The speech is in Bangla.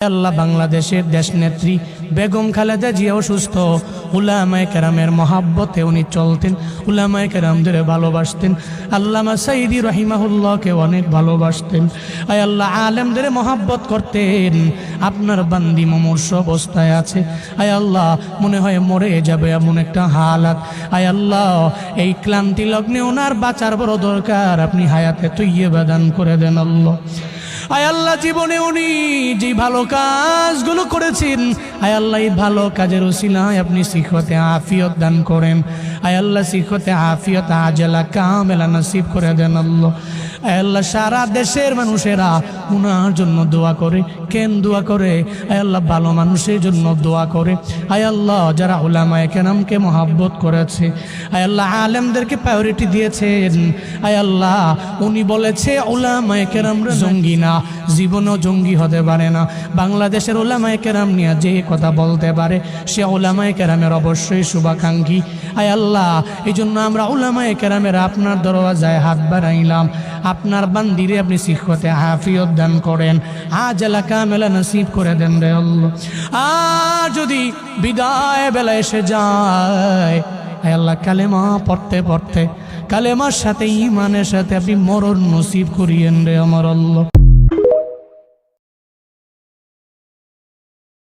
আল্লাহ বাংলাদেশের দেশনেত্রী বেগম খালেদা জিয়া অসুস্থ। উলামায়ে কেরামের মহাব্বতে উনি চলতেন, উলামায়ে কেরামদের ভালোবাসতেন। আল্লামা সাইদি রহিমাহুল্লাহকে অনেক ভালোবাসতেন। আয় আল্লাহ আলেমদের মহাব্বত করতেন। আপনার বান্দি মুমূর্ষ অবস্থায় আছে, আয় আল্লাহ মনে হয় মরে যাবে এমন একটা হালাত। আয় আল্লাহ এই ক্লান্তি লগ্নে ওনার বাঁচার বড় দরকার, আপনি হায়াতে তৈয়বা দান করে দেন আল্লাহ। আয় আল্লাহ জীবনে উনি যে ভালো কাজগুলো করেছেন, আয় আল্লাহ এই ভালো কাজের উসিলায় আপনি সিহতে আফিয়ত দান করেন। আয় আল্লাহ সিহতে আফিয়ত আজলা কামেলা নসিব করে দেন আল্লাহ। আয় আল্লাহ সারা দেশের মানুষেরা উনার জন্য দোয়া করে। কেন দোয়া করে? আয় আল্লাহ ভালো মানুষের জন্য দোয়া করে। আয় আল্লাহ যারা উলামায়ে কেরামকে মহাব্বত করেছে, আয় আল্লাহ আলেমদেরকে প্রায়োরিটি দিয়েছেন। আয় আল্লাহ উনি বলেছে উলামায়ে কেরামরা জঙ্গি না, জীবনও জঙ্গি হতে পারে না। বাংলাদেশের উলামায়ে কেরাম নিয়ে যে কথা বলতে পারে সে উলামায়ে কেরামের অবশ্যই শুভাকাঙ্ক্ষী। আয় আল্লাহ এই জন্য আমরা উলামায়ে কেরামের আপনার দরওয়াজায় হাত বাড়াইলাম। আপনার বান্দিরে আপনি সিহতে আফিয়ত দান করেন, আজলা কামেলা নসিব করে দেন রে আল্লাহ। আর যদি বিদায় বেলা এসে যায়, আয় আল্লাহ কালেমা পড়তে পড়তে কালেমার সাথে ঈমানের সাথে আপনি মরণ নসিব করিয়েন রে আমার আল্লাহ।